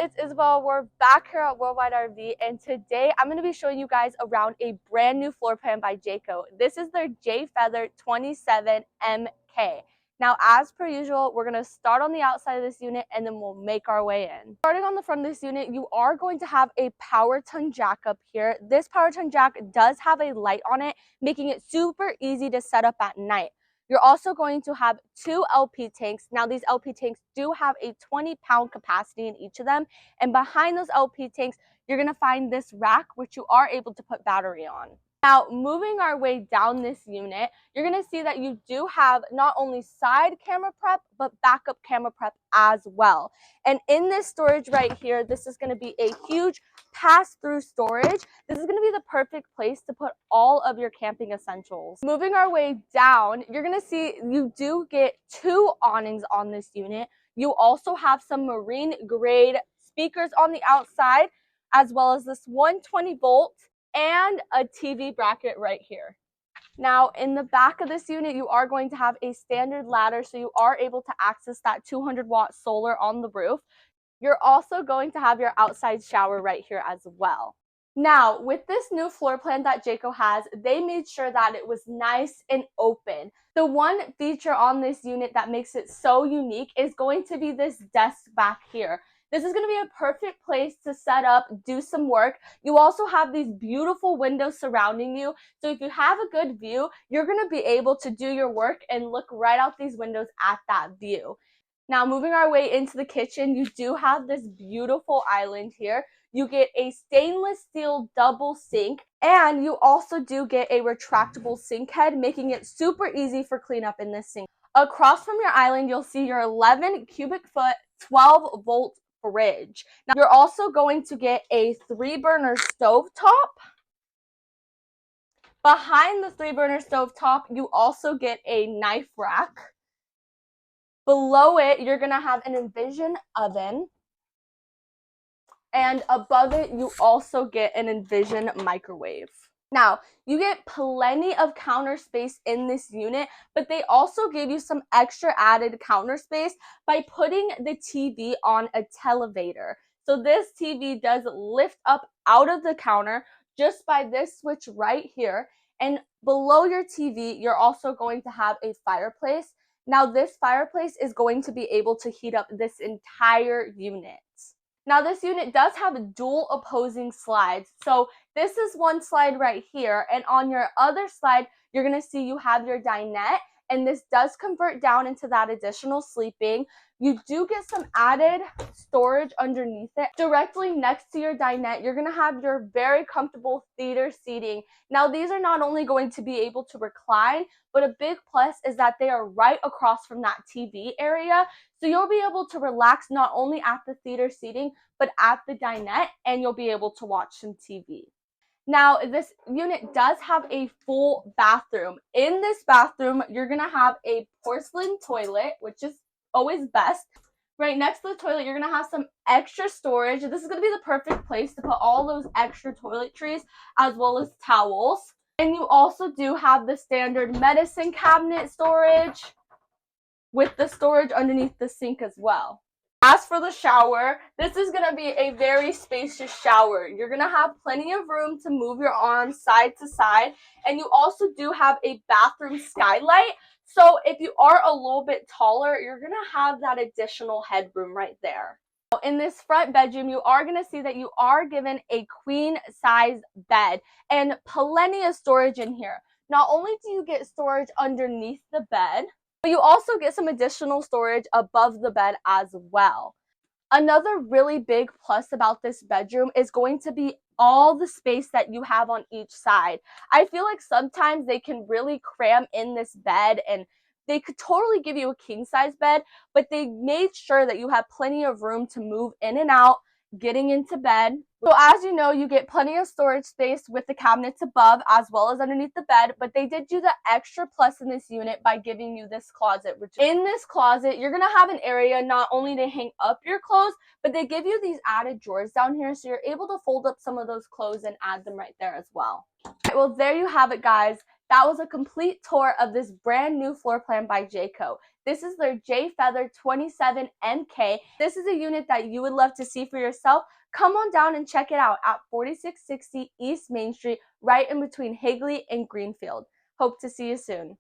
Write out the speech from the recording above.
It's Isabel. We're back here at Worldwide RV, and today I'm going to be showing you guys around a brand new floor plan by Jayco. This is their J Feather 27MK. Now, as per usual, we're going to start on the outside of this unit and then we'll make our way in. Starting on the front of this unit, you are going to have a power tongue jack up here. This power tongue jack does have a light on it, making it super easy to set up at night. You're also going to have 2 LP tanks. Now, these LP tanks do have a 20-pound capacity in each of them. And behind those LP tanks, you're going to find this rack, which you are able to put battery on. Now, moving our way down this unit, you're going to see that you do have not only side camera prep, but backup camera prep as well. And in this storage right here, this is going to be a huge pass-through storage. This is going to be the perfect place to put all of your camping essentials. Moving our way down, you're going to see you do get 2 awnings on this unit. You also have some marine grade speakers on the outside, as well as this 120-volt and a TV bracket right here. Now, in the back of this unit, you are going to have a standard ladder, so you are able to access that 200-watt solar on the roof. You're also going to have your outside shower right here as well. Now, with this new floor plan that Jayco has, they made sure that it was nice and open. The one feature on this unit that makes it so unique is going to be this desk back here. This is going to be a perfect place to set up, do some work. You also have these beautiful windows surrounding you. So if you have a good view, you're going to be able to do your work and look right out these windows at that view. Now, moving our way into the kitchen, you do have this beautiful island here. You get a stainless steel double sink, and you also do get a retractable sink head, making it super easy for cleanup in this sink. Across from your island, you'll see your 11 cubic foot, 12-volt fridge. Now, you're also going to get a 3-burner stovetop. Behind the 3-burner stovetop, you also get a knife rack. Below it, you're going to have an Envision oven. And above it, you also get an Envision microwave. Now, you get plenty of counter space in this unit, but they also gave you some extra added counter space by putting the TV on a televator. So this TV does lift up out of the counter just by this switch right here. And below your TV, you're also going to have a fireplace. Now, this fireplace is going to be able to heat up this entire unit. Now, this unit does have dual opposing slides. So this is one slide right here, and on your other slide, you're going to see you have your dinette, and this does convert down into that additional sleeping. You do get some added storage underneath it. Directly next to your dinette, you're going to have your very comfortable theater seating. Now, these are not only going to be able to recline, but a big plus is that they are right across from that TV area. So you'll be able to relax not only at the theater seating, but at the dinette, and you'll be able to watch some TV. Now, this unit does have a full bathroom. In this bathroom, you're going to have a porcelain toilet, which is always best. Right next to the toilet, you're going to have some extra storage. This is going to be the perfect place to put all those extra toiletries as well as towels. And you also do have the standard medicine cabinet storage with the storage underneath the sink as well. As for the shower, this is going to be a very spacious shower. You're going to have plenty of room to move your arms side to side, and you also do have a bathroom skylight. So if you are a little bit taller, you're going to have that additional headroom right there. In this front bedroom, you are going to see that you are given a queen size bed and plenty of storage in here. Not only do you get storage underneath the bed, but you also get some additional storage above the bed as well. Another really big plus about this bedroom is going to be all the space that you have on each side. I feel like sometimes they can really cram in this bed, and they could totally give you a king size bed, but they made sure that you have plenty of room to move in and out, getting into bed. So as you know, you get plenty of storage space with the cabinets above as well as underneath the bed, but they did do the extra plus in this unit by giving you this closet. Which in this closet, you're going to have an area not only to hang up your clothes, but they give you these added drawers down here, so you're able to fold up some of those clothes and add them right there as well. All right, well, there you have it, guys. That was a complete tour of this brand new floor plan by Jayco. This is their J Feather 27MK. This is a unit that you would love to see for yourself. Come on down and check it out at 4660 East Main Street, right in between Higley and Greenfield. Hope to see you soon.